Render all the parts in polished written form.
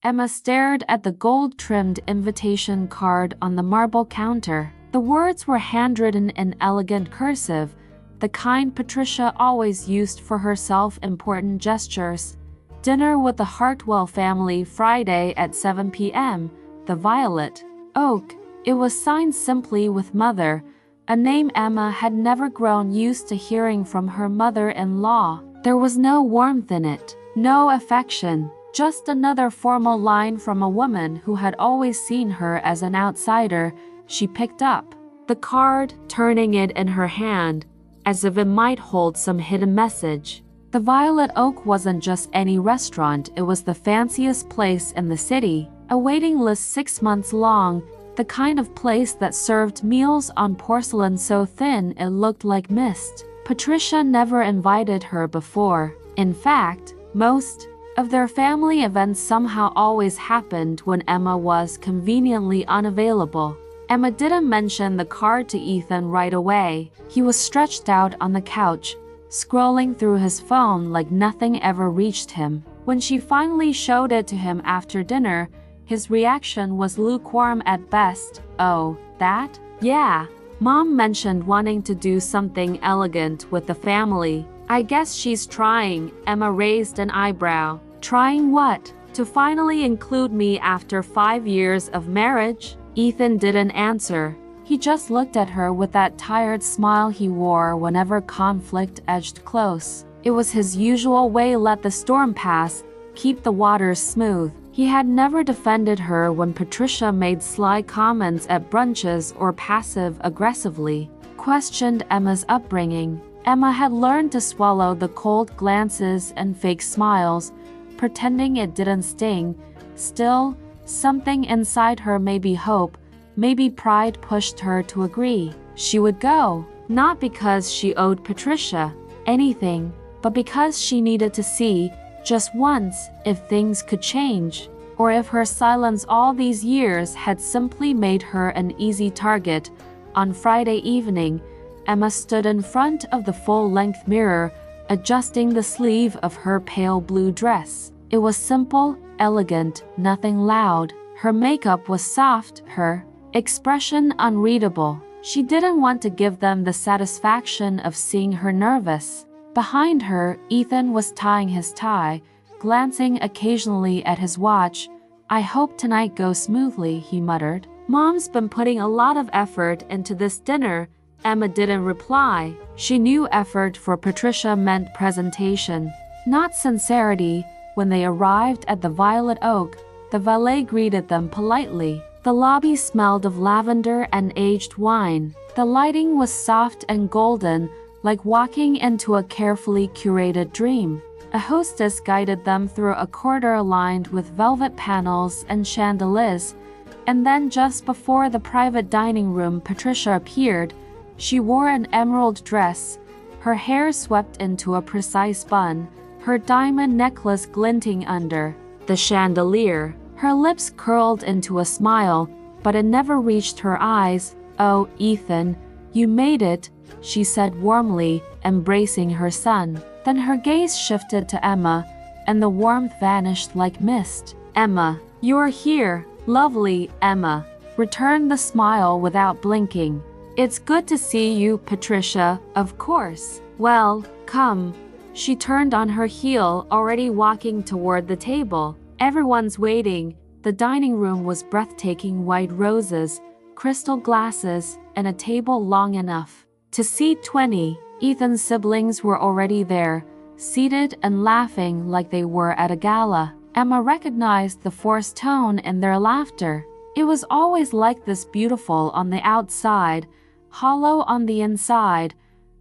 Emma stared at the gold-trimmed invitation card on the marble counter. The words were handwritten in elegant cursive, the kind Patricia always used for her self-important gestures. Dinner with the Hartwell family Friday at 7 p.m. The Violet Oak. It was signed simply with Mother, a name Emma had never grown used to hearing from her mother-in-law. There was no warmth in it, no affection, just another formal line from a woman who had always seen her as an outsider. She picked up the card, turning it in her hand, as if it might hold some hidden message. The Violet Oak wasn't just any restaurant, it was the fanciest place in the city. A waiting list 6 months long, the kind of place that served meals on porcelain so thin it looked like mist. Patricia never invited her before. In fact, most of their family events somehow always happened when Emma was conveniently unavailable. Emma didn't mention the card to Ethan right away. He was stretched out on the couch, scrolling through his phone like nothing ever reached him. When she finally showed it to him after dinner, his reaction was lukewarm at best. "Oh, that? Yeah. Mom mentioned wanting to do something elegant with the family. I guess she's trying." Emma raised an eyebrow. "Trying what? To finally include me after 5 years of marriage?" Ethan didn't answer. He just looked at her with that tired smile he wore whenever conflict edged close. It was his usual way: let the storm pass, keep the waters smooth. He had never defended her when Patricia made sly comments at brunches or passive-aggressively questioned Emma's upbringing. Emma had learned to swallow the cold glances and fake smiles, pretending it didn't sting. Still, something inside her, maybe hope, maybe pride, pushed her to agree. She would go, not because she owed Patricia anything, but because she needed to see, just once, if things could change, or if her silence all these years had simply made her an easy target. On Friday evening, Emma stood in front of the full-length mirror, adjusting the sleeve of her pale blue dress. It was simple, elegant, nothing loud. Her makeup was soft, her expression unreadable. She didn't want to give them the satisfaction of seeing her nervous. Behind her, Ethan was tying his tie, glancing occasionally at his watch. "I hope tonight goes smoothly," he muttered. "Mom's been putting a lot of effort into this dinner." Emma didn't reply. She knew effort for Patricia meant presentation, not sincerity. When they arrived at the Violet Oak, the valet greeted them politely. The lobby smelled of lavender and aged wine. The lighting was soft and golden, like walking into a carefully curated dream. A hostess guided them through a corridor lined with velvet panels and chandeliers, and then just before the private dining room, Patricia appeared. She wore an emerald dress, her hair swept into a precise bun, her diamond necklace glinting under the chandelier. Her lips curled into a smile, but it never reached her eyes. "Oh, Ethan, you made it," she said warmly, embracing her son. Then her gaze shifted to Emma, and the warmth vanished like mist. "Emma, you're here." "Lovely," Emma returned the smile without blinking. "It's good to see you, Patricia, of course." "Well, come." She turned on her heel, already walking toward the table. "Everyone's waiting." The dining room was breathtaking: white roses, crystal glasses, and a table long enough to seat 20. Ethan's siblings were already there, seated and laughing like they were at a gala. Emma recognized the forced tone in their laughter. It was always like this: beautiful on the outside, hollow on the inside.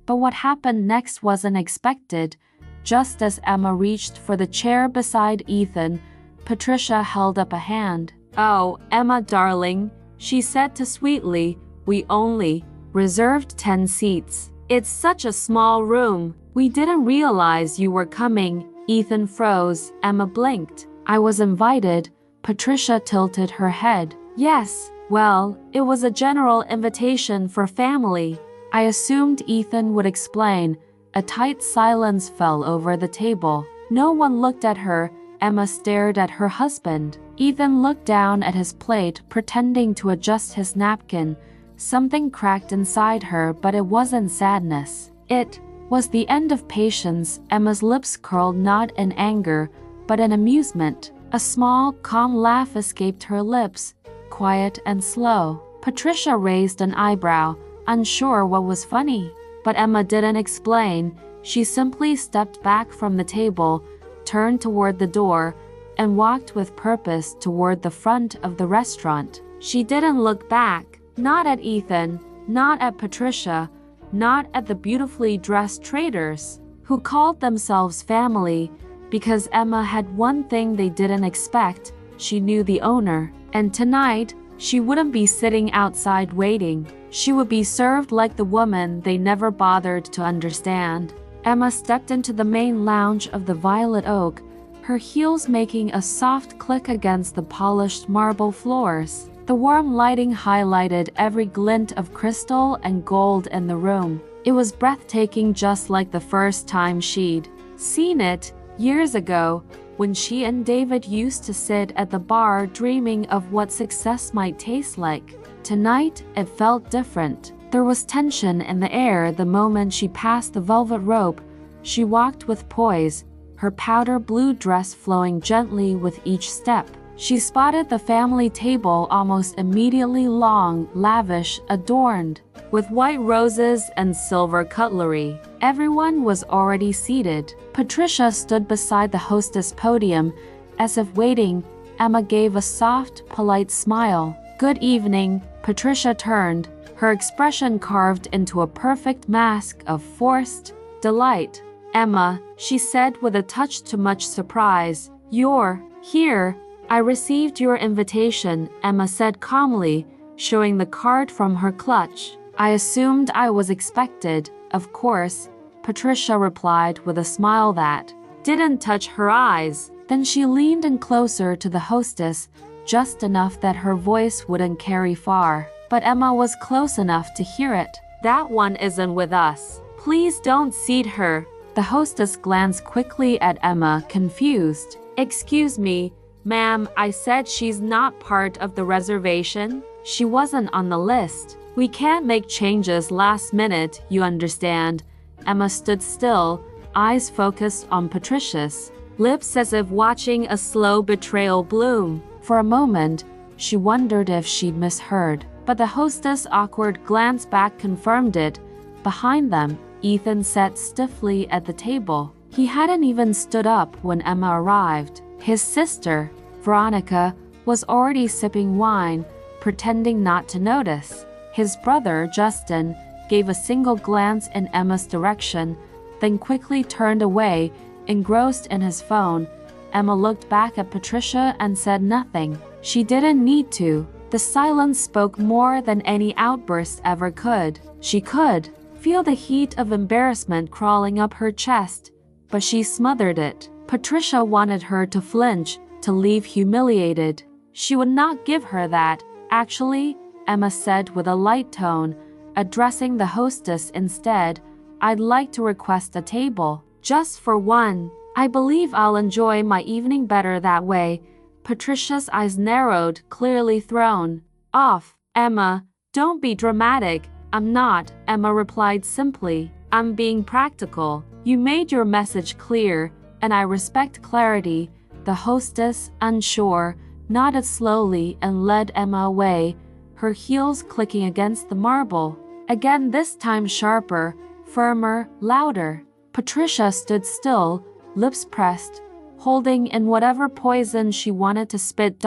But what happened next was unexpected. Just as Emma reached for the chair beside Ethan, Patricia held up a hand. "Oh, Emma, darling," she said too sweetly, "we only reserved 10 seats. It's such a small room. We didn't realize you were coming." Ethan froze. Emma blinked. "I was invited." Patricia tilted her head. "Yes, well, it was a general invitation for family." "I assumed Ethan would explain." A tight silence fell over the table. No one looked at her. Emma stared at her husband. Ethan looked down at his plate, pretending to adjust his napkin. Something cracked inside her, but it wasn't sadness. It was the end of patience. Emma's lips curled not in anger, but in amusement. A small, calm laugh escaped her lips, quiet and slow. Patricia raised an eyebrow, unsure what was funny. But Emma didn't explain. She simply stepped back from the table, turned toward the door, and walked with purpose toward the front of the restaurant. She didn't look back, not at Ethan, not at Patricia, not at the beautifully dressed traders, who called themselves family, because Emma had one thing they didn't expect: she knew the owner. And tonight, she wouldn't be sitting outside waiting. She would be served like the woman they never bothered to understand. Emma stepped into the main lounge of the Violet Oak, her heels making a soft click against the polished marble floors. The warm lighting highlighted every glint of crystal and gold in the room. It was breathtaking, just like the first time she'd seen it, years ago, when she and David used to sit at the bar dreaming of what success might taste like. Tonight, it felt different. There was tension in the air the moment she passed the velvet rope. She walked with poise, her powder blue dress flowing gently with each step. She spotted the family table almost immediately, long, lavish, adorned with white roses and silver cutlery. Everyone was already seated. Patricia stood beside the hostess podium, as if waiting. Emma gave a soft, polite smile. "Good evening." Patricia turned, her expression carved into a perfect mask of forced delight. "Emma," she said with a touch too much surprise, "you're here." "I received your invitation," Emma said calmly, showing the card from her clutch. "I assumed I was expected, of course," Patricia replied with a smile that didn't touch her eyes. Then she leaned in closer to the hostess, just enough that her voice wouldn't carry far. But Emma was close enough to hear it. "That one isn't with us. Please don't seat her." The hostess glanced quickly at Emma, confused. "Excuse me, ma'am, I said she's not part of the reservation. She wasn't on the list. We can't make changes last minute, you understand." Emma stood still, eyes focused on Patricia's lips as if watching a slow betrayal bloom. For a moment, she wondered if she'd misheard, but the hostess' awkward glance back confirmed it. Behind them, Ethan sat stiffly at the table. He hadn't even stood up when Emma arrived. His sister, Veronica, was already sipping wine, pretending not to notice. His brother, Justin, gave a single glance in Emma's direction, then quickly turned away, engrossed in his phone. Emma looked back at Patricia and said nothing. She didn't need to. The silence spoke more than any outburst ever could. She could feel the heat of embarrassment crawling up her chest, but she smothered it. Patricia wanted her to flinch, to leave humiliated. She would not give her that. "Actually," Emma said with a light tone, addressing the hostess instead, "I'd like to request a table. Just for one. I believe I'll enjoy my evening better that way." Patricia's eyes narrowed, clearly thrown off. "Emma, don't be dramatic." "I'm not," Emma replied simply. "I'm being practical. You made your message clear, and I respect clarity." The hostess, unsure, nodded slowly and led Emma away, her heels clicking against the marble. Again, this time sharper, firmer, louder. Patricia stood still, lips pressed, holding in whatever poison she wanted to spit.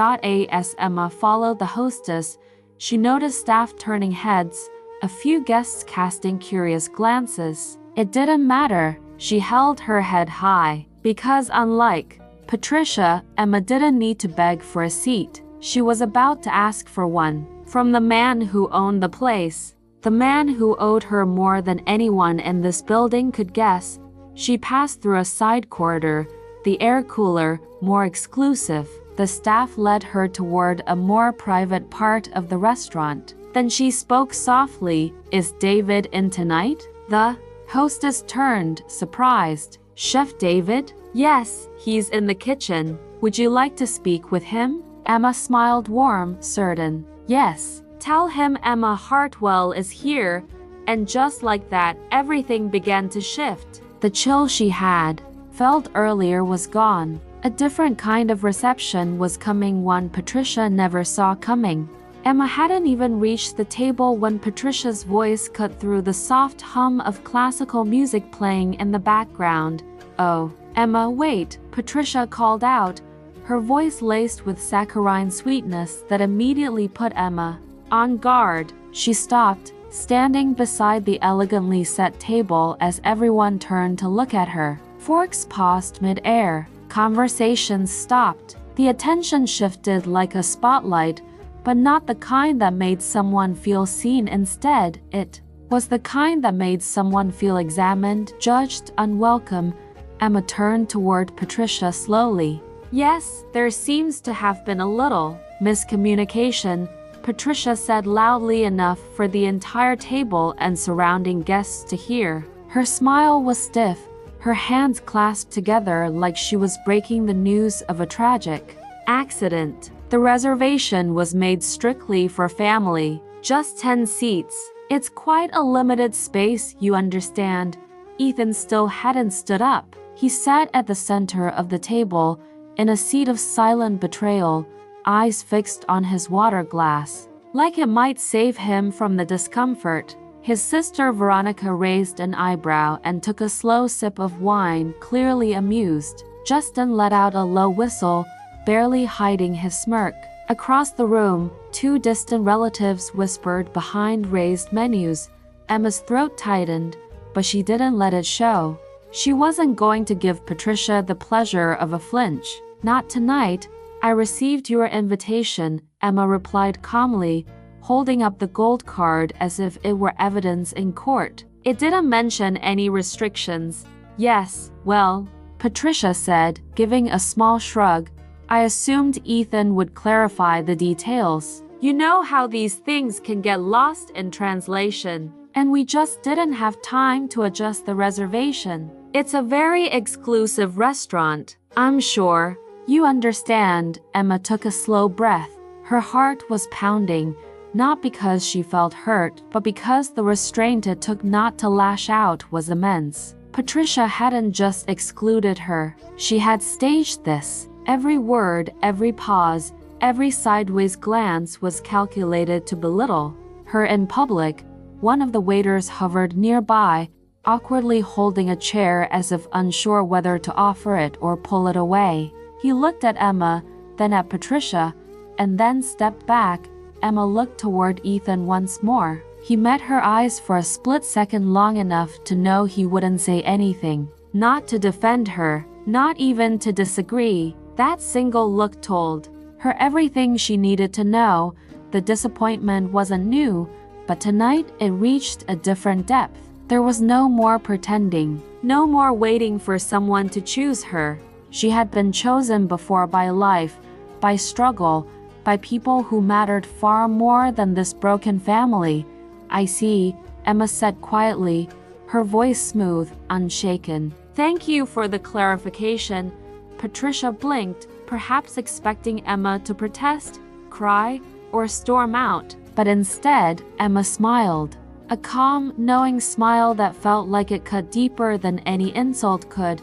As Emma followed the hostess, she noticed staff turning heads, a few guests casting curious glances. It didn't matter. She held her head high, because unlike Patricia, Emma didn't need to beg for a seat. She was about to ask for one. From the man who owned the place, the man who owed her more than anyone in this building could guess. She passed through a side corridor, the air cooler, more exclusive. The staff led her toward a more private part of the restaurant. Then she spoke softly, "Is David in tonight?" The hostess turned, surprised. "Chef David?" "Yes, he's in the kitchen." Would you like to speak with him? Emma smiled, warm, certain. Yes. Tell him Emma Hartwell is here. And just like that, everything began to shift. The chill she had felt earlier was gone. A different kind of reception was coming, one Patricia never saw coming. Emma hadn't even reached the table when Patricia's voice cut through the soft hum of classical music playing in the background. Oh, Emma, wait, Patricia called out, her voice laced with saccharine sweetness that immediately put Emma on guard. She stopped, standing beside the elegantly set table as everyone turned to look at her. Forks paused mid-air. Conversations stopped. The attention shifted like a spotlight, but not the kind that made someone feel seen. Instead, it was the kind that made someone feel examined, judged, unwelcome. Emma turned toward Patricia slowly. Yes, there seems to have been a little miscommunication, Patricia said loudly enough for the entire table and surrounding guests to hear. Her smile was stiff, her hands clasped together like she was breaking the news of a tragic accident. The reservation was made strictly for family, just 10 seats. It's quite a limited space, you understand. Ethan still hadn't stood up. He sat at the center of the table, in a seat of silent betrayal, eyes fixed on his water glass. Like it might save him from the discomfort. His sister Veronica raised an eyebrow and took a slow sip of wine, clearly amused. Justin let out a low whistle, barely hiding his smirk. Across the room, two distant relatives whispered behind raised menus. Emma's throat tightened, but she didn't let it show. She wasn't going to give Patricia the pleasure of a flinch. Not tonight. I received your invitation, Emma replied calmly, holding up the gold card as if it were evidence in court. It didn't mention any restrictions. Yes, well, Patricia said, giving a small shrug. I assumed Ethan would clarify the details. You know how these things can get lost in translation. And we just didn't have time to adjust the reservation. It's a very exclusive restaurant, I'm sure. You understand. Emma took a slow breath. Her heart was pounding, not because she felt hurt, but because the restraint it took not to lash out was immense. Patricia hadn't just excluded her. She had staged this. Every word, every pause, every sideways glance was calculated to belittle her in public. One of the waiters hovered nearby, awkwardly holding a chair as if unsure whether to offer it or pull it away. He looked at Emma, then at Patricia, and then stepped back. Emma looked toward Ethan once more. He met her eyes for a split second, long enough to know he wouldn't say anything. Not to defend her, not even to disagree. That single look told her everything she needed to know. The disappointment wasn't new, but tonight it reached a different depth. There was no more pretending, no more waiting for someone to choose her. She had been chosen before by life, by struggle, by people who mattered far more than this broken family. I see, Emma said quietly, her voice smooth, unshaken. Thank you for the clarification. Patricia blinked, perhaps expecting Emma to protest, cry, or storm out. But instead, Emma smiled. A calm, knowing smile that felt like it cut deeper than any insult could.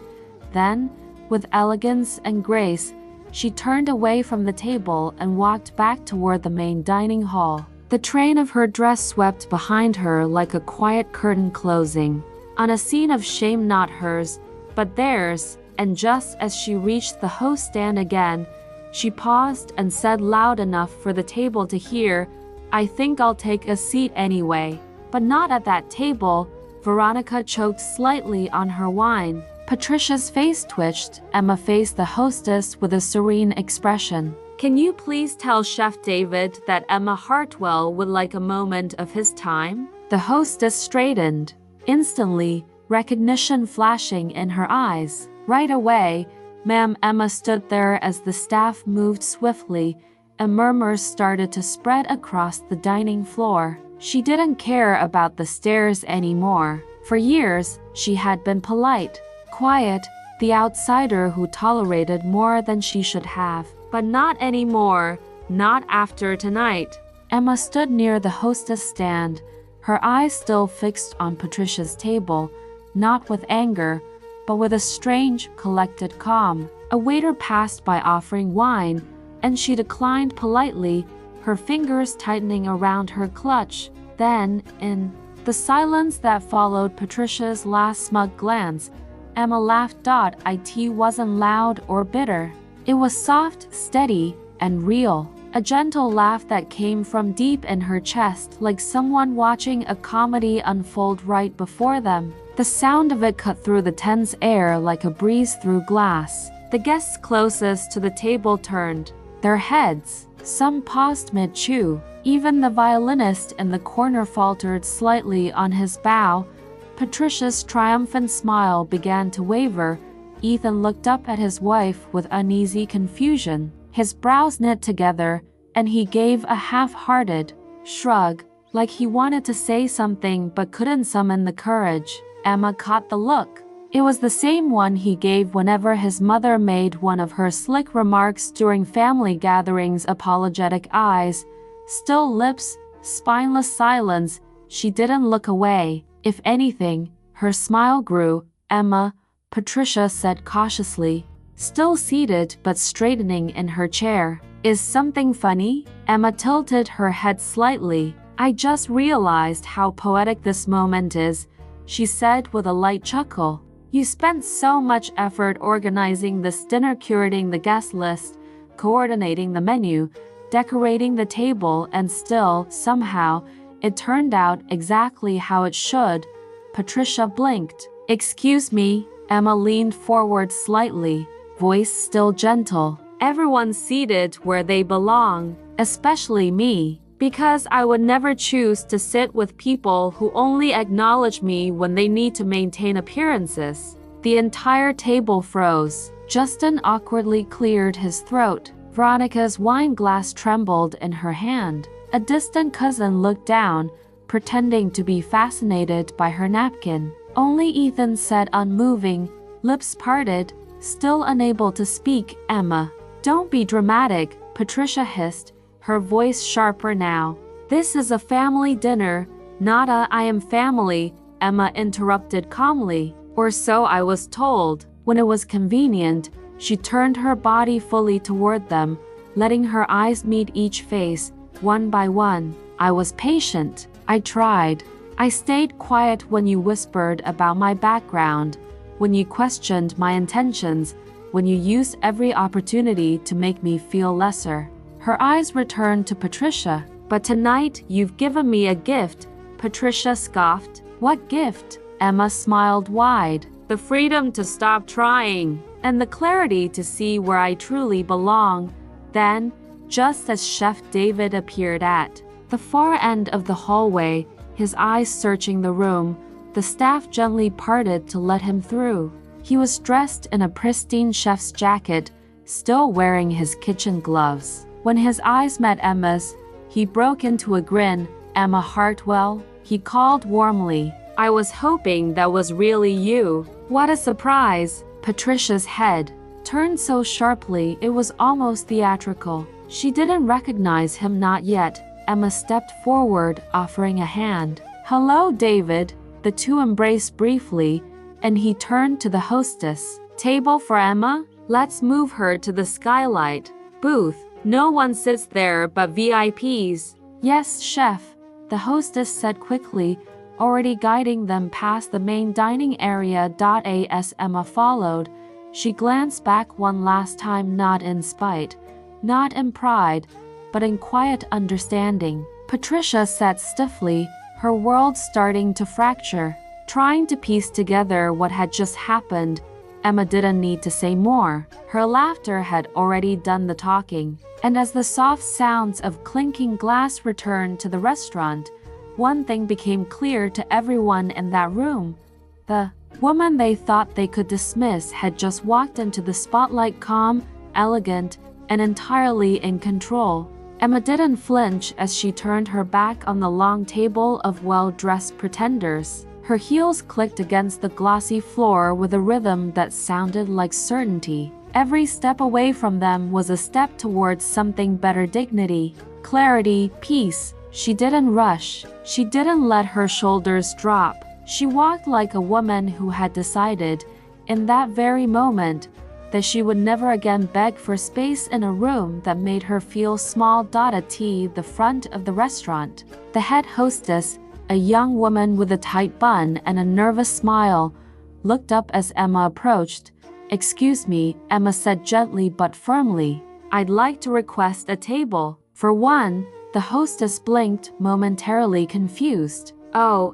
Then, with elegance and grace, she turned away from the table and walked back toward the main dining hall. The train of her dress swept behind her like a quiet curtain closing on a scene of shame, not hers, but theirs. And just as she reached the host stand again, she paused and said loud enough for the table to hear, I think I'll take a seat anyway. But not at that table. Veronica choked slightly on her wine. Patricia's face twitched. Emma faced the hostess with a serene expression. Can you please tell Chef David that Emma Hartwell would like a moment of his time? The hostess straightened. Instantly, recognition flashing in her eyes. Right away, ma'am. Emma stood there as the staff moved swiftly, and murmurs started to spread across the dining floor. She didn't care about the stares anymore. For years, she had been polite, quiet, the outsider who tolerated more than she should have. But not anymore, not after tonight. Emma stood near the hostess stand, her eyes still fixed on Patricia's table, not with anger, but with a strange, collected calm. A waiter passed by offering wine, and she declined politely, her fingers tightening around her clutch. Then, in the silence that followed Patricia's last smug glance, Emma laughed. It wasn't loud or bitter. It was soft, steady, and real. A gentle laugh that came from deep in her chest, like someone watching a comedy unfold right before them. The sound of it cut through the tense air like a breeze through glass. The guests closest to the table turned their heads. Some paused mid-chew. Even the violinist in the corner faltered slightly on his bow. Patricia's triumphant smile began to waver. Ethan looked up at his wife with uneasy confusion. His brows knit together, and he gave a half-hearted shrug, like he wanted to say something but couldn't summon the courage. Emma caught the look. It was the same one he gave whenever his mother made one of her slick remarks during family gatherings. Apologetic eyes, still lips, spineless silence. She didn't look away. If anything, her smile grew. Emma, Patricia said cautiously, still seated but straightening in her chair. Is something funny? Emma tilted her head slightly. I just realized how poetic this moment is, she said with a light chuckle. You spent so much effort organizing this dinner, curating the guest list, coordinating the menu, decorating the table, and still, somehow, it turned out exactly how it should. Patricia blinked. Excuse me. Emma leaned forward slightly, voice still gentle. Everyone's seated where they belong, especially me, because I would never choose to sit with people who only acknowledge me when they need to maintain appearances. The entire table froze. Justin awkwardly cleared his throat. Veronica's wine glass trembled in her hand. A distant cousin looked down, pretending to be fascinated by her napkin. Only Ethan sat unmoving, lips parted, still unable to speak. Emma, don't be dramatic, Patricia hissed, her voice sharper now. This is a family dinner, not a I am family, Emma interrupted calmly. Or so I was told. When it was convenient, she turned her body fully toward them, letting her eyes meet each face, one by one. I was patient. I tried. I stayed quiet when you whispered about my background, when you questioned my intentions, when you used every opportunity to make me feel lesser. Her eyes returned to Patricia. But tonight, you've given me a gift, Patricia scoffed. What gift? Emma smiled wide. The freedom to stop trying, and the clarity to see where I truly belong. Then, just as Chef David appeared at the far end of the hallway, his eyes searching the room, the staff gently parted to let him through. He was dressed in a pristine chef's jacket, still wearing his kitchen gloves. When his eyes met Emma's, he broke into a grin. Emma Hartwell, he called warmly. I was hoping that was really you. What a surprise. Patricia's head turned so sharply it was almost theatrical. She didn't recognize him, not yet. Emma stepped forward, offering a hand. Hello, David. The two embraced briefly, and he turned to the hostess. Table for Emma? Let's move her to the skylight booth. No one sits there but VIPs. Yes, chef, the hostess said quickly, already guiding them past the main dining area. As Emma followed, she glanced back one last time, not in spite, not in pride, but in quiet understanding. Patricia sat stiffly, her world starting to fracture. Trying to piece together what had just happened, Emma didn't need to say more. Her laughter had already done the talking. And as the soft sounds of clinking glass returned to the restaurant, one thing became clear to everyone in that room. The woman they thought they could dismiss had just walked into the spotlight, calm, elegant, and entirely in control. Emma didn't flinch as she turned her back on the long table of well-dressed pretenders. Her heels clicked against the glossy floor with a rhythm that sounded like certainty. Every step away from them was a step towards something better: dignity, clarity, peace. She didn't rush. She didn't let her shoulders drop. She walked like a woman who had decided, in that very moment, that she would never again beg for space in a room that made her feel small. At the front of the restaurant, the head hostess, a young woman with a tight bun and a nervous smile, looked up as Emma approached. "Excuse me," Emma said gently but firmly. "I'd like to request a table for one." The hostess blinked, momentarily confused. "Oh,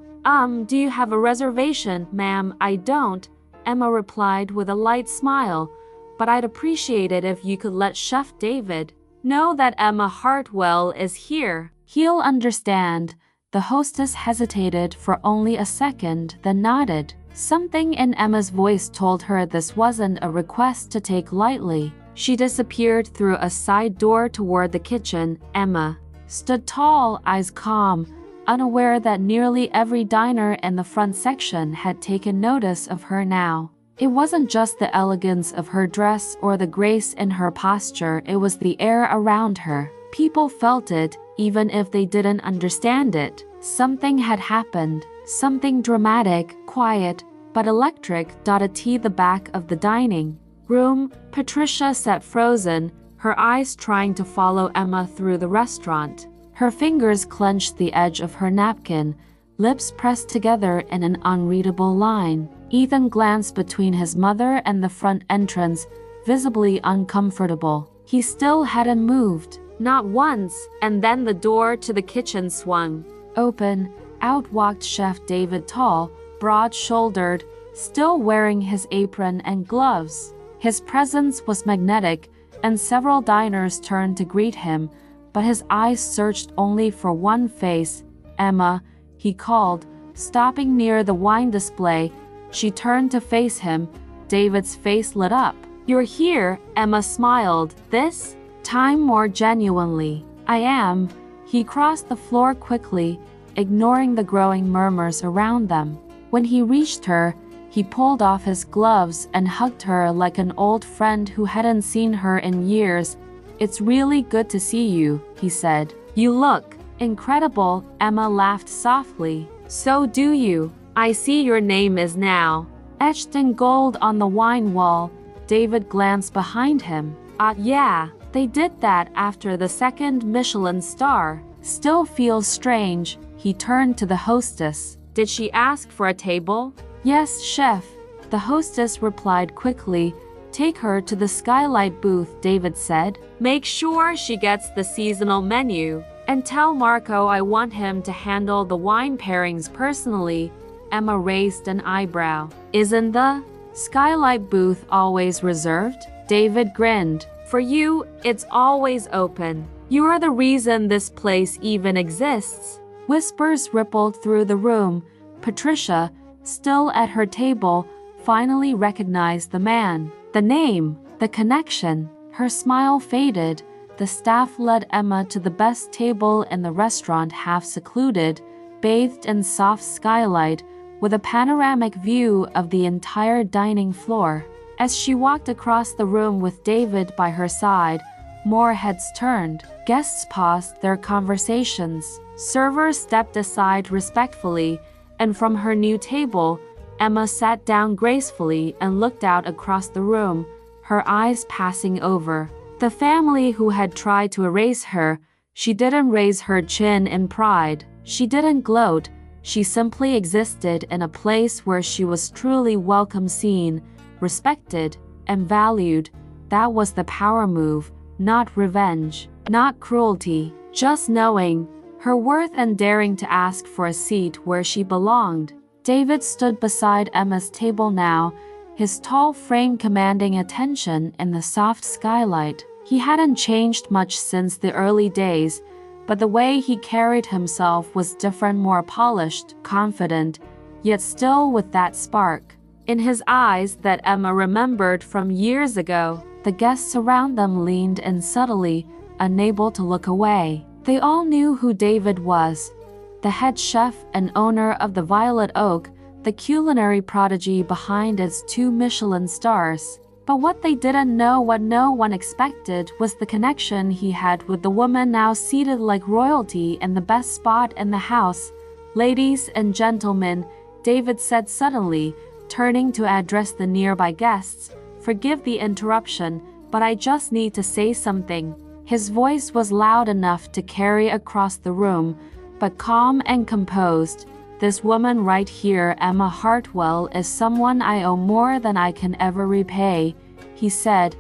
do you have a reservation, ma'am?" "I don't," Emma replied with a light smile, "but I'd appreciate it if you could let Chef David know that Emma Hartwell is here. He'll understand." The hostess hesitated for only a second, then nodded. Something in Emma's voice told her this wasn't a request to take lightly. She disappeared through a side door toward the kitchen. Emma stood tall, eyes calm, unaware that nearly every diner in the front section had taken notice of her now. It wasn't just the elegance of her dress or the grace in her posture, it was the air around her. People felt it, even if they didn't understand it. Something had happened, something dramatic, quiet, but electric. At the back of the dining room, Patricia sat frozen, her eyes trying to follow Emma through the restaurant. Her fingers clenched the edge of her napkin, lips pressed together in an unreadable line. Ethan glanced between his mother and the front entrance, visibly uncomfortable. He still hadn't moved, not once, and then the door to the kitchen swung open. Out walked Chef David, tall, broad-shouldered, still wearing his apron and gloves. His presence was magnetic, and several diners turned to greet him, but his eyes searched only for one face. "Emma," he called, stopping near the wine display. She turned to face him. David's face lit up. "You're here," Emma smiled, this time more genuinely. "I am." He crossed the floor quickly, ignoring the growing murmurs around them. When he reached her, he pulled off his gloves and hugged her like an old friend who hadn't seen her in years. "It's really good to see you," he said. "You look incredible," Emma laughed softly. "So do you. I see your name is now etched in gold on the wine wall." David glanced behind him. Yeah, they did that after the second Michelin star." "Still feels strange." He turned to the hostess. "Did she ask for a table?" "Yes, chef," the hostess replied quickly. "Take her to the skylight booth," David said. "Make sure she gets the seasonal menu. And tell Marco I want him to handle the wine pairings personally." Emma raised an eyebrow. "Isn't the skylight booth always reserved?" David grinned. "For you, it's always open. You're the reason this place even exists." Whispers rippled through the room. Patricia, still at her table, finally recognized the man. The name, the connection. Her smile faded. The staff led Emma to the best table in the restaurant, half secluded, bathed in soft skylight, with a panoramic view of the entire dining floor. As she walked across the room with David by her side, more heads turned. Guests paused their conversations. Servers stepped aside respectfully, and from her new table, Emma sat down gracefully and looked out across the room, her eyes passing over the family who had tried to erase her. She didn't raise her chin in pride. She didn't gloat. She simply existed in a place where she was truly welcome, seen, respected, and valued. That was the power move, not revenge, not cruelty, just knowing her worth and daring to ask for a seat where she belonged. David stood beside Emma's table now, his tall frame commanding attention in the soft skylight. He hadn't changed much since the early days, but the way he carried himself was different, more polished, confident, yet still with that spark in his eyes that Emma remembered from years ago. The guests around them leaned in subtly, unable to look away. They all knew who David was, the head chef and owner of the Violet Oak, the culinary prodigy behind its 2 Michelin stars. But what they didn't know, what no one expected, was the connection he had with the woman now seated like royalty in the best spot in the house. "Ladies and gentlemen," David said suddenly, turning to address the nearby guests, "forgive the interruption, but I just need to say something." His voice was loud enough to carry across the room, but calm and composed. "This woman right here, Emma Hartwell, is someone I owe more than I can ever repay," he said,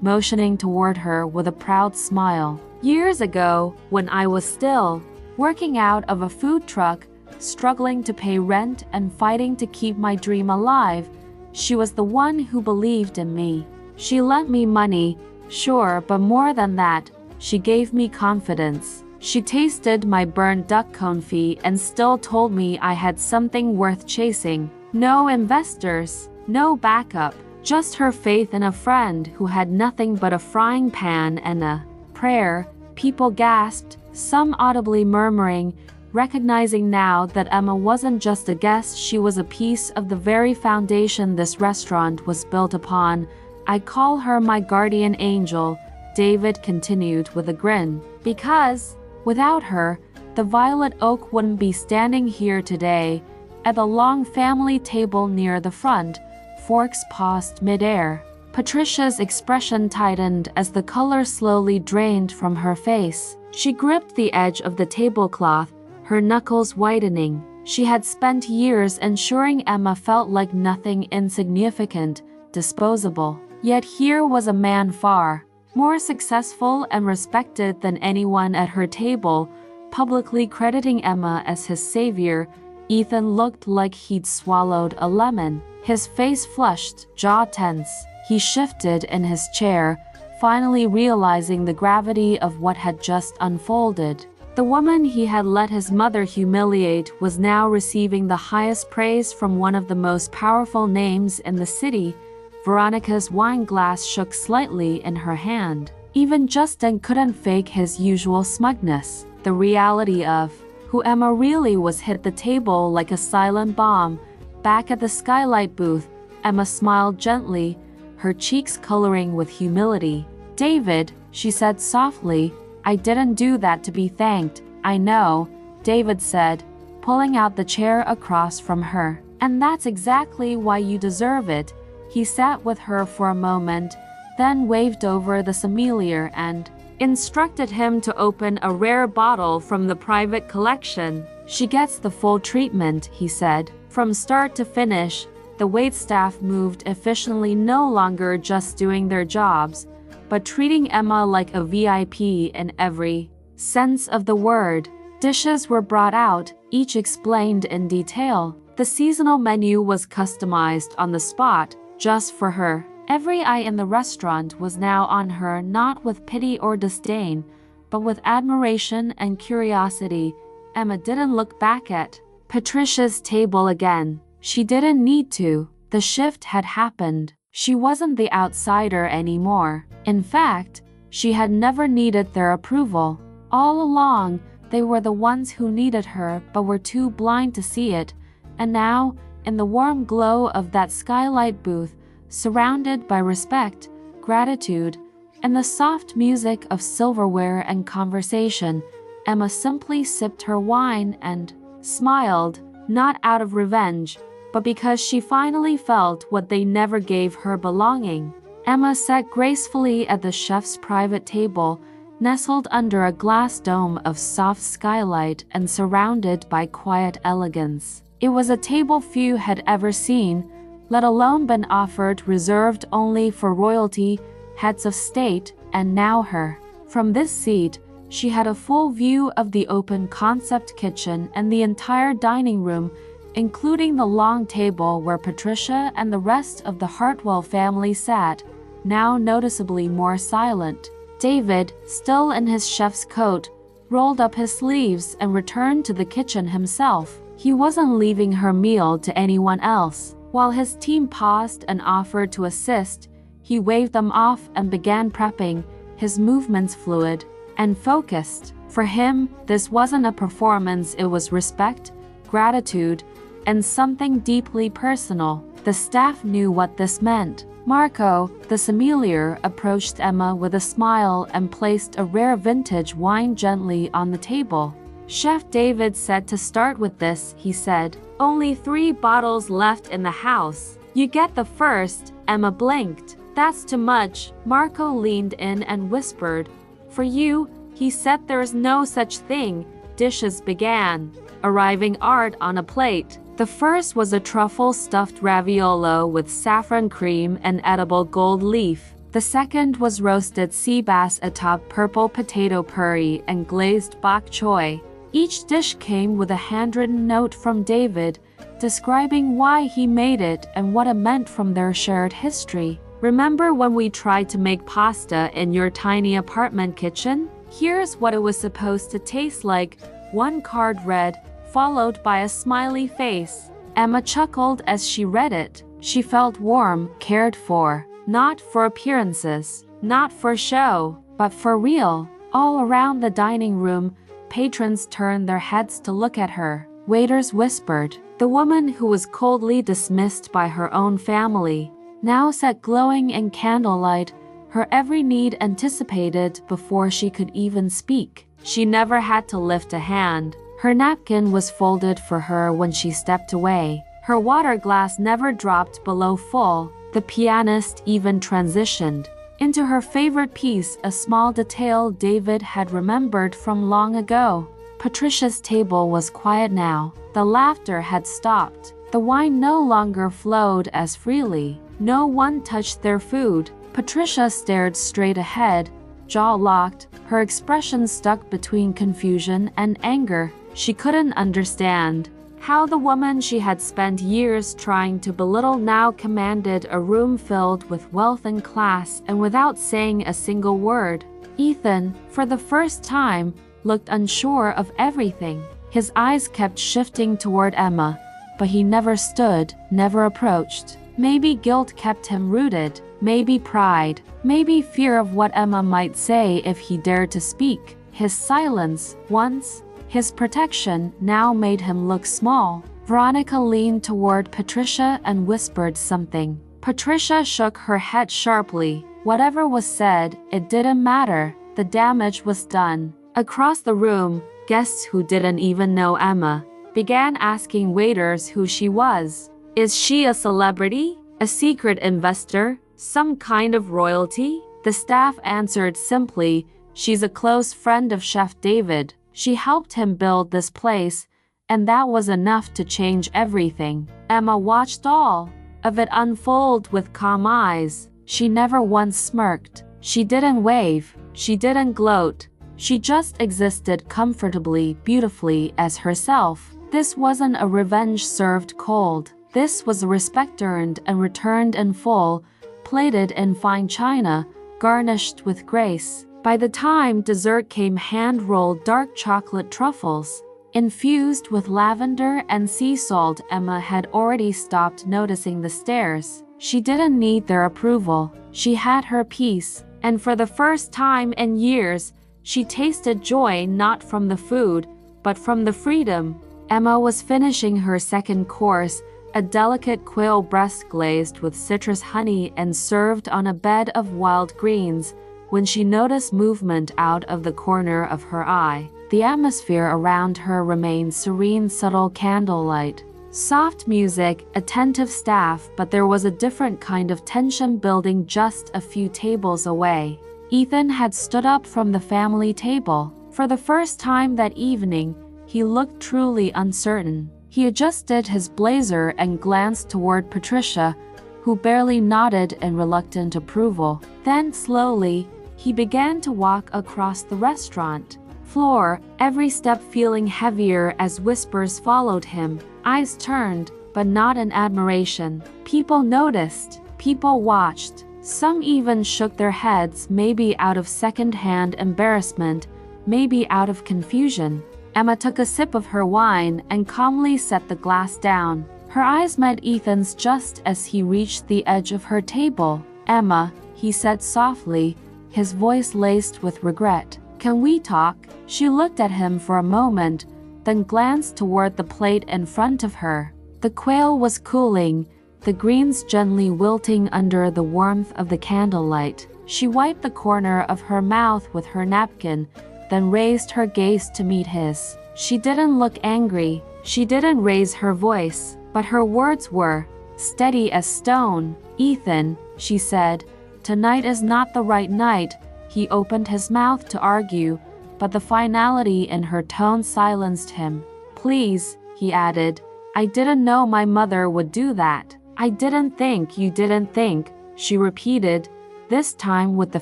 motioning toward her with a proud smile. "Years ago, when I was still working out of a food truck, struggling to pay rent and fighting to keep my dream alive, she was the one who believed in me. She lent me money, sure, but more than that, she gave me confidence. She tasted my burned duck confit and still told me I had something worth chasing. No investors, no backup, just her faith in a friend who had nothing but a frying pan and a prayer." People gasped, some audibly murmuring, recognizing now that Emma wasn't just a guest, she was a piece of the very foundation this restaurant was built upon. "I call her my guardian angel," David continued with a grin, "because without her, the Violet Oak wouldn't be standing here today." At the long family table near the front, forks paused midair. Patricia's expression tightened as the color slowly drained from her face. She gripped the edge of the tablecloth, her knuckles whitening. She had spent years ensuring Emma felt like nothing, insignificant, disposable. Yet here was a man far more successful and respected than anyone at her table, publicly crediting Emma as his savior. Ethan looked like he'd swallowed a lemon. His face flushed, jaw tense. He shifted in his chair, finally realizing the gravity of what had just unfolded. The woman he had let his mother humiliate was now receiving the highest praise from one of the most powerful names in the city. Veronica's wine glass shook slightly in her hand. Even Justin couldn't fake his usual smugness. The reality of who Emma really was hit the table like a silent bomb. Back at the skylight booth, Emma smiled gently, her cheeks coloring with humility. "David," she said softly, "I didn't do that to be thanked." "I know," David said, pulling out the chair across from her. "And that's exactly why you deserve it." He sat with her for a moment, then waved over the sommelier and instructed him to open a rare bottle from the private collection. "She gets the full treatment," he said. From start to finish, the waitstaff moved efficiently, no longer just doing their jobs, but treating Emma like a VIP in every sense of the word. Dishes were brought out, each explained in detail. The seasonal menu was customized on the spot, just for her. Every eye in the restaurant was now on her, not with pity or disdain, but with admiration and curiosity. Emma didn't look back at Patricia's table again. She didn't need to. The shift had happened. She wasn't the outsider anymore. In fact, she had never needed their approval. All along, they were the ones who needed her but were too blind to see it. And now, in the warm glow of that skylight booth, surrounded by respect, gratitude, and the soft music of silverware and conversation, Emma simply sipped her wine and smiled, not out of revenge, but because she finally felt what they never gave her: belonging. Emma sat gracefully at the chef's private table, nestled under a glass dome of soft skylight and surrounded by quiet elegance. It was a table few had ever seen, let alone been offered, reserved only for royalty, heads of state, and now her. From this seat, she had a full view of the open concept kitchen and the entire dining room, including the long table where Patricia and the rest of the Hartwell family sat, now noticeably more silent. David, still in his chef's coat, rolled up his sleeves and returned to the kitchen himself. He wasn't leaving her meal to anyone else. While his team paused and offered to assist, he waved them off and began prepping, his movements fluid and focused. For him, this wasn't a performance, it was respect, gratitude, and something deeply personal. The staff knew what this meant. Marco, the sommelier, approached Emma with a smile and placed a rare vintage wine gently on the table. Chef David said to start with this, he said. Only 3 bottles left in the house. You get the first. Emma blinked. That's too much. Marco leaned in and whispered. For you, he said, there's no such thing. Dishes began, arriving art on a plate. The first was a truffle-stuffed raviolo with saffron cream and edible gold leaf. The second was roasted sea bass atop purple potato puree and glazed bok choy. Each dish came with a handwritten note from David, describing why he made it and what it meant from their shared history. Remember when we tried to make pasta in your tiny apartment kitchen? Here's what it was supposed to taste like. One card read, followed by a smiley face. Emma chuckled as she read it. She felt warm, cared for. Not for appearances, not for show, but for real. All around the dining room, patrons turned their heads to look at her. Waiters whispered. The woman who was coldly dismissed by her own family now sat glowing in candlelight, her every need anticipated before she could even speak. She never had to lift a hand. Her napkin was folded for her when she stepped away. Her water glass never dropped below full. The pianist even transitioned into her favorite piece, a small detail David had remembered from long ago. Patricia's table was quiet now. The laughter had stopped. The wine no longer flowed as freely. No one touched their food. Patricia stared straight ahead, jaw locked, her expression stuck between confusion and anger. She couldn't understand how the woman she had spent years trying to belittle now commanded a room filled with wealth and class, and without saying a single word. Ethan, for the first time, looked unsure of everything. His eyes kept shifting toward Emma, but he never stood, never approached. Maybe guilt kept him rooted, maybe pride, maybe fear of what Emma might say if he dared to speak. His silence, once his protection, now made him look small. Veronica leaned toward Patricia and whispered something. Patricia shook her head sharply. Whatever was said, it didn't matter. The damage was done. Across the room, guests who didn't even know Emma began asking waiters who she was. Is she a celebrity? A secret investor? Some kind of royalty? The staff answered simply, she's a close friend of Chef David. She helped him build this place, and that was enough to change everything. Emma watched all of it unfold with calm eyes. She never once smirked. She didn't wave. She didn't gloat. She just existed comfortably, beautifully as herself. This wasn't a revenge served cold. This was a respect earned and returned in full, plated in fine china, garnished with grace. By the time dessert came, hand-rolled dark chocolate truffles, infused with lavender and sea salt. Emma had already stopped noticing the stares. She didn't need their approval. She had her piece, and for the first time in years, she tasted joy not from the food, but from the freedom. Emma was finishing her second course, a delicate quail breast glazed with citrus honey and served on a bed of wild greens, when she noticed movement out of the corner of her eye. The atmosphere around her remained serene, subtle candlelight, soft music, attentive staff, but there was a different kind of tension building just a few tables away. Ethan had stood up from the family table. For the first time that evening, he looked truly uncertain. He adjusted his blazer and glanced toward Patricia, who barely nodded in reluctant approval. Then slowly, he began to walk across the restaurant floor, every step feeling heavier as whispers followed him. Eyes turned, but not in admiration. People noticed. People watched. Some even shook their heads, maybe out of second-hand embarrassment, maybe out of confusion. Emma took a sip of her wine and calmly set the glass down. Her eyes met Ethan's just as he reached the edge of her table. "Emma," he said softly, his voice laced with regret. "Can we talk?" She looked at him for a moment, then glanced toward the plate in front of her. The quail was cooling, the greens gently wilting under the warmth of the candlelight. She wiped the corner of her mouth with her napkin, then raised her gaze to meet his. She didn't look angry. She didn't raise her voice, but her words were steady as stone. "Ethan," she said, "tonight is not the right night." He opened his mouth to argue, but the finality in her tone silenced him. "Please," he added, "I didn't know my mother would do that." "I didn't think you didn't think," she repeated, this time with the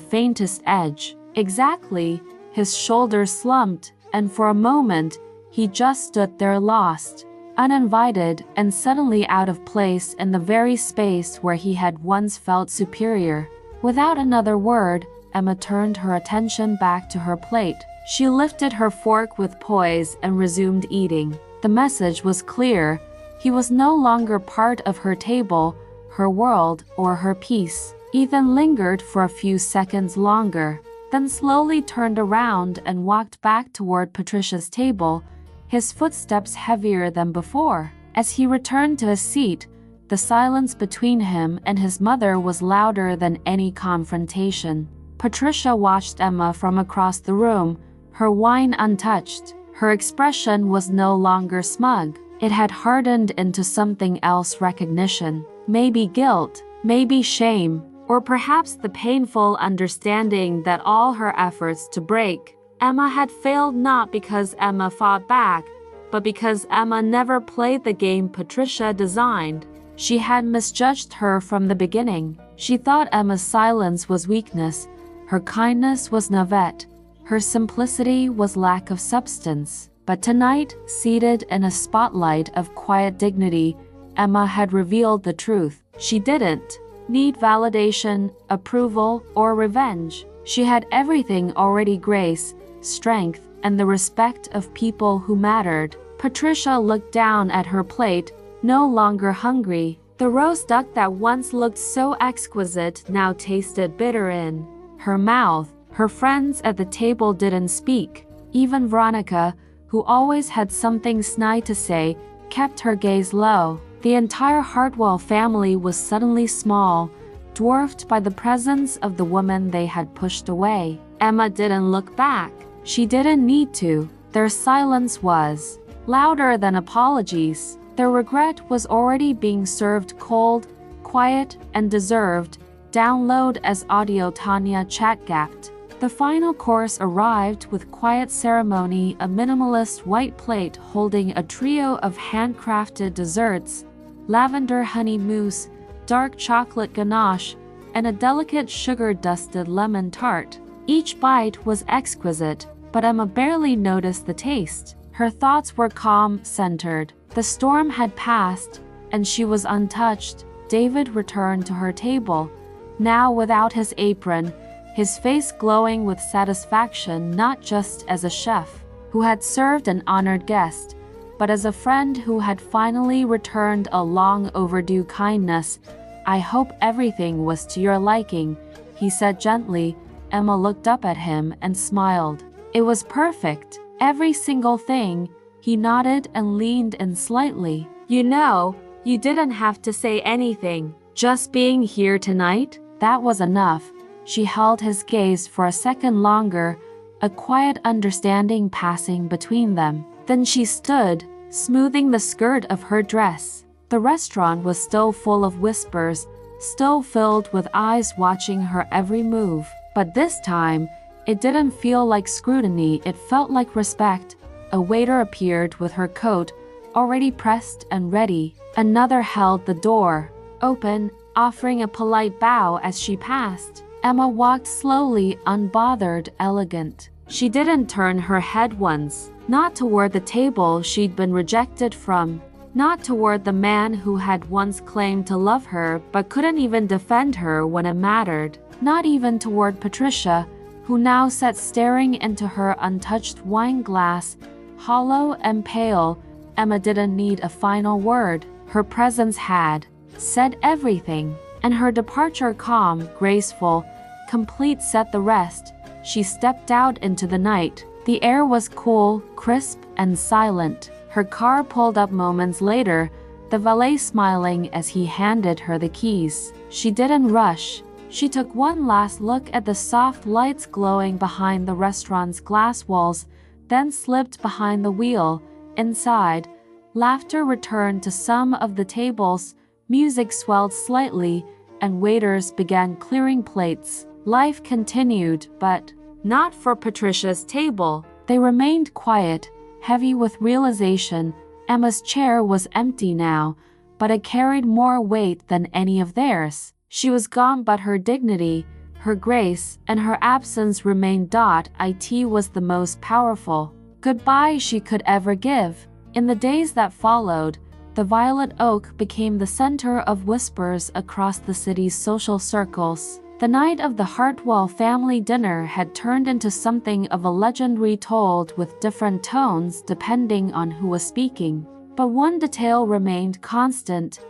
faintest edge. Exactly. His shoulders slumped, and for a moment, he just stood there lost, uninvited and suddenly out of place in the very space where he had once felt superior. Without another word, Emma turned her attention back to her plate. She lifted her fork with poise and resumed eating. The message was clear. He was no longer part of her table, her world, or her peace. Ethan lingered for a few seconds longer, then slowly turned around and walked back toward Patricia's table, his footsteps heavier than before. As he returned to his seat, the silence between him and his mother was louder than any confrontation. Patricia watched Emma from across the room, her wine untouched. Her expression was no longer smug. It had hardened into something else: recognition. Maybe guilt, maybe shame, or perhaps the painful understanding that all her efforts to break Emma had failed, not because Emma fought back, but because Emma never played the game Patricia designed. She had misjudged her from the beginning. She thought Emma's silence was weakness, her kindness was naivete, her simplicity was lack of substance. But tonight, seated in a spotlight of quiet dignity, Emma had revealed the truth. She didn't need validation, approval, or revenge. She had everything already: grace, strength, and the respect of people who mattered. Patricia looked down at her plate, no longer hungry. The roast duck that once looked so exquisite now tasted bitter in her mouth. Her friends at the table didn't speak. Even Veronica, who always had something snide to say, kept her gaze low. The entire Hartwell family was suddenly small, dwarfed by the presence of the woman they had pushed away. Emma didn't look back. She didn't need to. Their silence was louder than apologies. Their regret was already being served cold, quiet, and deserved. Download as audio. Tanya chat-gapped. The final course arrived with quiet ceremony: a minimalist white plate holding a trio of handcrafted desserts, lavender honey mousse, dark chocolate ganache, and a delicate sugar-dusted lemon tart. Each bite was exquisite, but Emma barely noticed the taste. Her thoughts were calm, centered. The storm had passed, and she was untouched. David returned to her table, now without his apron, his face glowing with satisfaction, not just as a chef who had served an honored guest, but as a friend who had finally returned a long overdue kindness. "I hope everything was to your liking," he said gently. Emma looked up at him and smiled. "It was perfect. Every single thing." He nodded and leaned in slightly. "You know, you didn't have to say anything. Just being here tonight, that was enough." She held his gaze for a second longer, a quiet understanding passing between them. Then she stood, smoothing the skirt of her dress. The restaurant was still full of whispers, still filled with eyes watching her every move. But this time, it didn't feel like scrutiny, it felt like respect. A waiter appeared with her coat, already pressed and ready. Another held the door open, offering a polite bow as she passed. Emma walked slowly, unbothered, elegant. She didn't turn her head once, not toward the table she'd been rejected from, not toward the man who had once claimed to love her but couldn't even defend her when it mattered, not even toward Patricia, who now sat staring into her untouched wine glass, hollow and pale. Emma didn't need a final word. Her presence had said everything, and her departure, calm, graceful, complete, set the rest. She stepped out into the night. The air was cool, crisp, and silent. Her car pulled up moments later, the valet smiling as he handed her the keys. She didn't rush. She took one last look at the soft lights glowing behind the restaurant's glass walls, then slipped behind the wheel. Inside, laughter returned to some of the tables, music swelled slightly, and waiters began clearing plates. Life continued, but not for Patricia's table. They remained quiet, heavy with realization. Emma's chair was empty now, but it carried more weight than any of theirs. She was gone, but her dignity, her grace, and her absence remained. It was the most powerful goodbye she could ever give. In the days that followed, the Violet Oak became the center of whispers across the city's social circles. The night of the Hartwell family dinner had turned into something of a legend, retold with different tones depending on who was speaking. But one detail remained constant.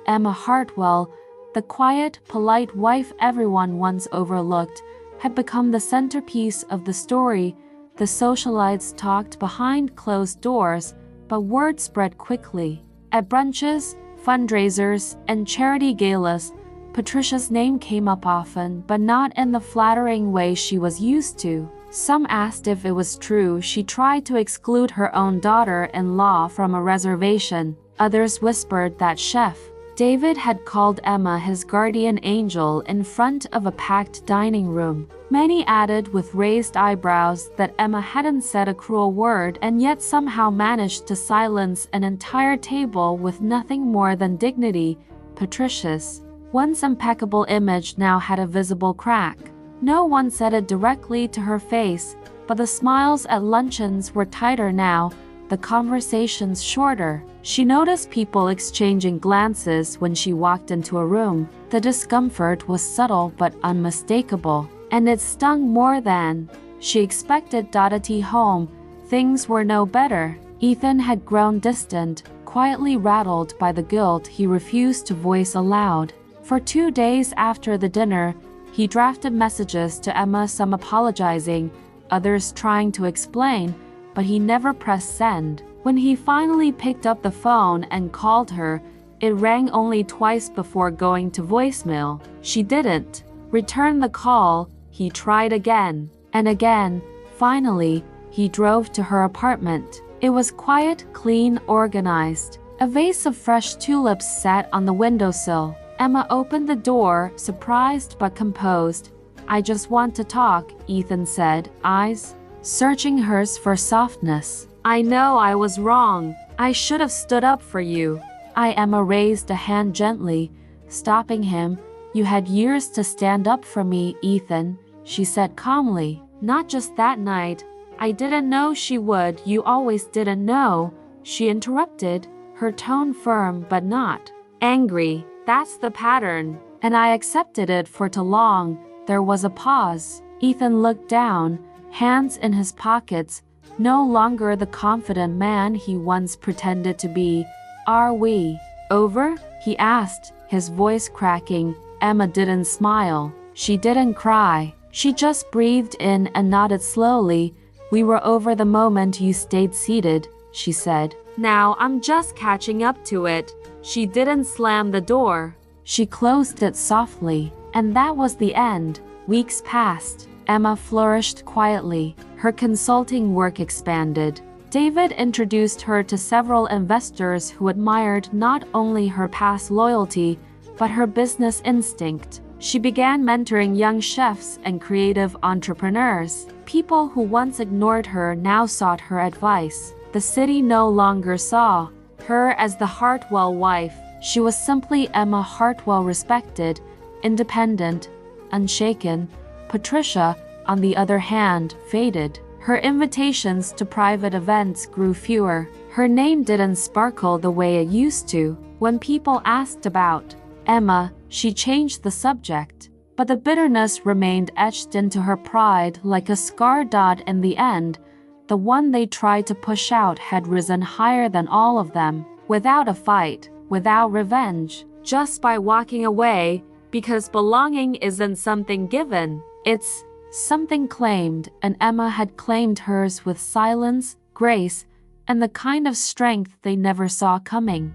Emma Hartwell, the quiet, polite wife everyone once overlooked, had become the centerpiece of the story. The socialites talked behind closed doors, but word spread quickly. At brunches, fundraisers, and charity galas, Patricia's name came up often, but not in the flattering way she was used to. Some asked if it was true she tried to exclude her own daughter-in-law from a reservation. Others whispered that Chef David had called Emma his guardian angel in front of a packed dining room. Many added with raised eyebrows that Emma hadn't said a cruel word and yet somehow managed to silence an entire table with nothing more than dignity. Patricia's once impeccable image now had a visible crack. No one said it directly to her face, but the smiles at luncheons were tighter now, the conversations shorter. She noticed people exchanging glances when she walked into a room. The discomfort was subtle but unmistakable, and it stung more than she expected. At home, things were no better. Ethan had grown distant, quietly rattled by the guilt he refused to voice aloud. For 2 days after the dinner, he drafted messages to Emma, some apologizing, others trying to explain, but he never pressed send. When he finally picked up the phone and called her, it rang only twice before going to voicemail. She didn't return the call. He tried again and again. Finally, he drove to her apartment. It was quiet, clean, organized. A vase of fresh tulips sat on the windowsill. Emma opened the door, surprised but composed. "I just want to talk," Ethan said, eyes searching hers for softness. "I know I was wrong. I should have stood up for you." Emma raised a hand gently, stopping him. "You had years to stand up for me, Ethan," she said calmly. "Not just that night. I didn't know she would." "You always didn't know," she interrupted, her tone firm but not angry. "That's the pattern, and I accepted it for too long." There was a pause. Ethan looked down, hands in his pockets, no longer the confident man he once pretended to be. "Are we over?" he asked, his voice cracking. Emma didn't smile. She didn't cry. She just breathed in and nodded slowly. "We were over the moment you stayed seated," she said. "Now I'm just catching up to it." She didn't slam the door. She closed it softly, and that was the end. Weeks passed. Emma flourished quietly. Her consulting work expanded. David introduced her to several investors who admired not only her past loyalty, but her business instinct. She began mentoring young chefs and creative entrepreneurs. People who once ignored her now sought her advice. The city no longer saw her as the Hartwell wife. She was simply Emma Hartwell, respected, independent, unshaken. Patricia, on the other hand, faded. Her invitations to private events grew fewer. Her name didn't sparkle the way it used to. When people asked about Emma, she changed the subject. But the bitterness remained etched into her pride like a scar. In the end, the one they tried to push out had risen higher than all of them, without a fight, without revenge, just by walking away, because belonging isn't something given, it's something claimed, and Emma had claimed hers with silence, grace, and the kind of strength they never saw coming.